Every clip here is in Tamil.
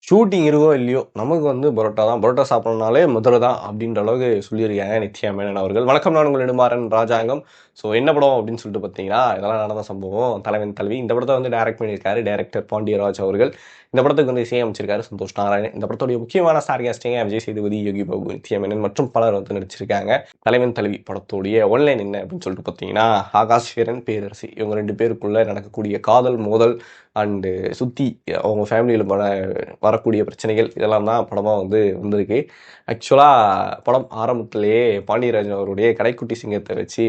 ஷூட்டிங் இருக்கோ இல்லையோ, நமக்கு வந்து பரோட்டா தான். பரோட்டா சாப்பிடணும்னாலே மதுரை தான் அப்படின்ற அளவுக்கு சொல்லியிருக்காங்க நித்யா மேனன் அவர்கள். வணக்கம், நான் உங்கள் நெடுமாறன் ராஜாங்கம். ஸோ என்ன படம் அப்படின்னு சொல்லிட்டு பார்த்தீங்கன்னா, இதெல்லாம் நடந்த சம்பவம் தலைவன் தலைவி. இந்த படத்தை வந்து டைரக்ட் பண்ணியிருக்காரு டைரக்டர் பாண்டியராஜ் அவர்கள். இந்த படத்துக்கு வந்து இசையமைச்சிருக்காரு சந்தோஷ் நாராயணன். இந்த படத்துடைய முக்கியமான ஸ்டார் கேஸ்டிங்க விஜய் சேதுபதி, யோகி பாபு, நித்யா மேனன் மற்றும் பலர் வந்து நடிச்சிருக்காங்க. தலைவன் தலைவி படத்துடைய ஒன்லைன் என்ன அப்படின்னு சொல்லிட்டு பார்த்தீங்கன்னா, ஆகாஷ் வீரன், பேரரசி இவங்க 2 பேருக்குள்ள நடக்கக்கூடிய காதல், மோதல் அண்டு சுற்றி அவங்க ஃபேமிலியில் வரக்கூடிய பிரச்சனைகள் இதெல்லாம் தான் படமாக வந்து வந்திருக்கு. ஆக்சுவலாக படம் ஆரம்பத்திலேயே பாண்டியராஜன் அவருடைய கடைக்குட்டி சிங்கத்தை வச்சு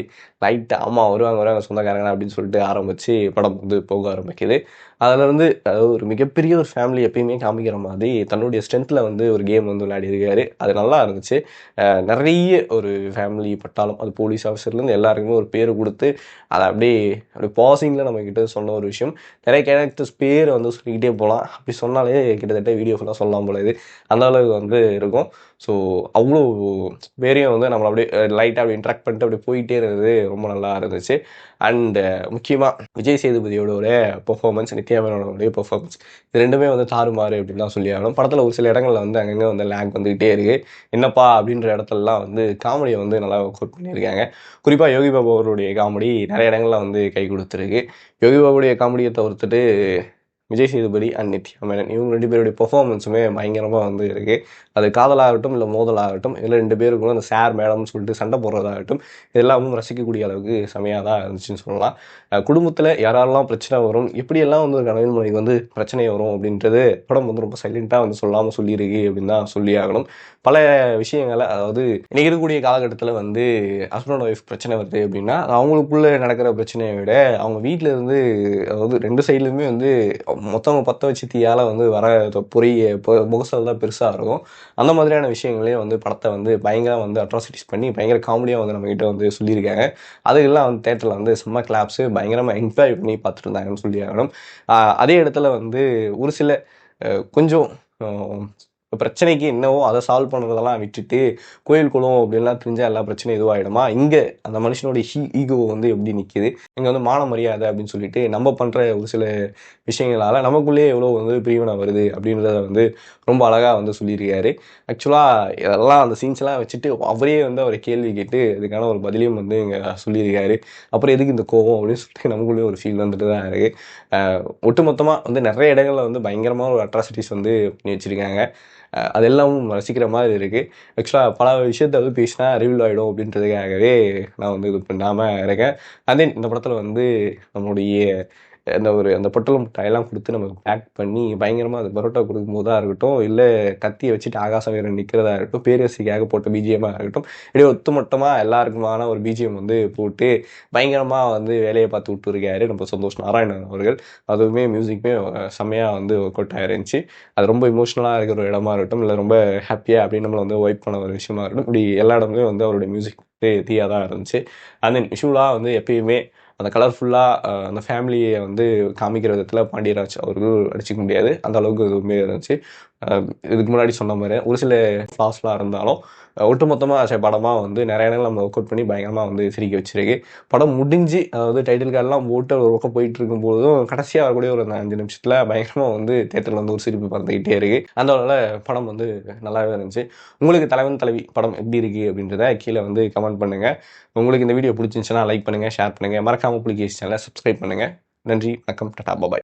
லைட்டாக அம்மா வருவாங்க சொந்தக்காரங்க அப்படின்னு சொல்லிட்டு ஆரம்பித்து படம் வந்து போக ஆரம்பிக்குது. அதிலிருந்து அதாவது ஒரு மிகப்பெரிய ஒரு ஃபேமிலி எப்பயுமே காமிக்கிற மாதிரி தன்னுடைய ஸ்ட்ரென்த்தில் வந்து ஒரு கேம் வந்து விளையாடிருக்காரு. அது நல்லா இருந்துச்சு. நிறைய ஒரு ஃபேமிலி பட்டாலும் அது போலீஸ் ஆஃபீஸர்லேருந்து எல்லாருக்குமே ஒரு பேர் கொடுத்து அதை அப்படியே பாசிங்கில் நம்மக்கிட்ட சொன்ன ஒரு விஷயம். நிறைய கேரக்டர்ஸ் பேர் வந்து சொல்லிக்கிட்டே போகலாம். அப்படி சொன்னாலே கிட்டத்தட்ட வீடியோ ஃபுல்லாக சொல்லலாம் போல இது அந்த அளவுக்கு வந்து இருக்கும். ஸோ அவ்வளோ பேரையும் வந்து நம்மளை அப்படியே லைட்டாக அப்படி இன்ட்ராக்ட் பண்ணிட்டு அப்படி போயிட்டே இருந்தது ரொம்ப நல்லா இருந்துச்சு. அண்டு முக்கியமாக விஜய் சேதுபதியோட பெர்ஃபார்மன்ஸ், நித்யா மேனனோடைய பெர்ஃபார்மன்ஸ் இது ரெண்டுமே வந்து தாறுமாறு அப்படின்னு தான் சொல்லி ஆகணும். படத்தில் ஒரு சில இடங்களில் வந்து அங்கங்கே வந்து லேக் வந்துக்கிட்டே இருக்குது. என்னப்பா அப்படின்ற இடத்துலலாம் வந்து காமெடியை வந்து நல்லா ஒர்க் பண்ணியிருக்காங்க. குறிப்பாக யோகி பாபு அவருடைய காமெடி நிறைய இடங்களில் வந்து கை கொடுத்துருக்கு. யோகி பாபுடைய காமெடியை தவிர்த்துட்டு விஜய் சேதுபதி அண்ட் நித்யா மேனன் இவங்க 2 பேருடைய பெர்ஃபார்மன்ஸுமே பயங்கரமாக வந்து இருக்குது. அது காதலாகட்டும் இல்லை மோதலாகட்டும் இதில் 2 பேருக்கும் அந்த சார் மேடம்னு சொல்லிட்டு சண்டை போடுறதாகட்டும் இதெல்லாமும் ரசிக்கக்கூடிய அளவுக்கு செமையாக தான் இருந்துச்சுன்னு சொல்லலாம். குடும்பத்தில் யாரெல்லாம் பிரச்சனை வரும், எப்படியெல்லாம் வந்து ஒரு கணவன் மனைவிக்கு வந்து பிரச்சனை வரும் அப்படின்றது படம் வந்து ரொம்ப சைலண்ட்டாக வந்து சொல்லாமல் சொல்லியிருக்கு அப்படின்னு தான் சொல்லி ஆகணும். பல விஷயங்களை அதாவது இன்றைக்கி இருக்கக்கூடிய காலகட்டத்தில் வந்து ஹஸ்பண்ட் ஒய்ஃப் பிரச்சனை வருது அப்படின்னா அவங்களுக்குள்ளே நடக்கிற பிரச்சனையை விட அவங்க வீட்டில் இருந்து அதாவது 2 சைட்லையுமே வந்து மொத்தவங்க பற்ற வச்சு தீயால் வந்து வர முகசல் தான் பெருசாக இருக்கும். அந்த மாதிரியான விஷயங்களையும் வந்து படத்தை வந்து பயங்கரம் வந்து அட்ராசிட்டிஸ் பண்ணி பயங்கர காமெடியாக வந்து நம்மகிட்ட வந்து சொல்லியிருக்காங்க. அதுக்கெல்லாம் வந்து தேட்டரில் வந்து செம்ம கிளாப்ஸு பயங்கரமாக என்ஜாய் பண்ணி பார்த்துட்டு இருந்தாங்கன்னு சொல்லி ஆகணும். அதே இடத்துல வந்து ஒரு சில கொஞ்சம் பிரச்சனைக்கு என்னவோ அதை சால்வ் பண்ணுறதெல்லாம் விட்டுட்டு கோயில் குளம் அப்படின்லாம் தெரிஞ்சால் எல்லா பிரச்சனையும் இதுவாகிடுமா, இங்கே அந்த மனுஷனுடைய ஈகோ வந்து எப்படி நிற்கிது, இங்கே வந்து மான மரியாதை அப்படின்னு சொல்லிட்டு நம்ம பண்ணுற ஒரு சில விஷயங்களால் நமக்குள்ளேயே எவ்வளோ வந்து பிரிவினை வருது அப்படின்றத வந்து ரொம்ப அழகாக வந்து சொல்லியிருக்காரு. ஆக்சுவலாக இதெல்லாம் அந்த சீன்ஸ்லாம் வச்சுட்டு அவரே வந்து அவரை கேள்வி கேட்டு அதுக்கான ஒரு பதிலையும் வந்து இங்கே சொல்லியிருக்காரு. அப்புறம் எதுக்கு இந்த கோவம் அப்படின்னு சொல்லிட்டு நமக்குள்ளேயே ஒரு ஃபீல் வந்துட்டு தான் இருக்குது. ஒட்டுமொத்தமாக வந்து நிறைய இடங்களில் வந்து பயங்கரமான ஒரு அட்ராசிட்டிஸ் வந்து பண்ணி வச்சுருக்காங்க. அதெல்லாம் ரசிக்கிற மாதிரி இருக்குது. ஆக்சுவலாக பல விஷயத்தை வந்து பேசினா ரிவீல் ஆகிடும் அப்படின்றதுக்காகவே நான் வந்து இது பண்ணாமல் இருக்கேன். அதே இந்த படத்தில் வந்து நம்மளுடைய அந்த பொட்டலம் மிட்டாயெல்லாம் கொடுத்து நமக்கு பேக் பண்ணி பயங்கரமாக அது பரோட்டா கொடுக்கும்போதாக இருக்கட்டும், இல்லை கத்தியை வச்சுட்டு ஆகாசம் வீரன் நிற்கிறதா இருக்கட்டும், பேரரசிக்காக போட்ட பிஜிஎம்மாக இருக்கட்டும், இப்படியே ஒட்டுமொத்தமாக எல்லாருக்குமான ஒரு பிஜிஎம் வந்து போட்டு பயங்கரமாக வந்து வேலையை பார்த்து விட்டுருக்காரு நம்ம சந்தோஷ் நாராயணன் அவர்கள். அதுவுமே மியூசிக்குமே செம்மையாக வந்து ஒர்க் அவுட் ஆயிருந்துச்சு. அது ரொம்ப இமோஷனலாக இருக்கிற ஒரு இடமா இருக்கட்டும், இல்லை ரொம்ப ஹாப்பியாக அப்படின்னு நம்மளை வந்து வைப் பண்ண ஒரு விஷயமா இருக்கட்டும், இப்படி எல்லா இடமுமே வந்து அவருடைய மியூசிக் தீயாக தான் இருந்துச்சு. அண்ட் தென் விஷுவலாக வந்து எப்பயுமே அந்த கலர்ஃபுல்லாக அந்த ஃபேமிலியை வந்து காமிக்கிற விதத்தில் பாண்டியராஜ் அவர்கள் அடிச்சிக்க முடியாது. அந்த அளவுக்கு எதுவுமே இருந்துச்சு. இதுக்கு முன்னாடி சொன்ன மாதிரி ஒரு சில ஃப்ளாஸ்லாம் இருந்தாலும் ஒட்டுமொத்தமாக படமாக வந்து நிறைய இடங்கள் நம்ம ஒர்க் அவுட் பண்ணி பயங்கரமாக வந்து சிரிக்க வச்சிருக்கு. படம் முடிஞ்சு அதாவது டைட்டில் கார்டெலாம் போட்டு ஒரு பக்கம் போயிட்டு இருக்கும்போதும் கடைசியாக வரக்கூடிய ஒரு 5 நிமிஷத்தில் பயங்கரமாக வந்து தேட்டரில் வந்து ஒரு சிரிப்பு பறந்துக்கிட்டே இருக்குது. அந்த படம் வந்து நல்லாவே இருந்துச்சு. உங்களுக்கு தலைவன் தலைவி படம் எப்படி இருக்குது அப்படின்றத கீழே வந்து கமெண்ட் பண்ணுங்கள். உங்களுக்கு இந்த வீடியோ பிடிச்சிருந்துச்சுன்னா லைக் பண்ணுங்கள், ஷேர் பண்ணுங்கள், மறக்காமல் புலிகேசி சேனலை சப்ஸ்கிரைப் பண்ணுங்கள். நன்றி, வணக்கம், டாடா, பாய்.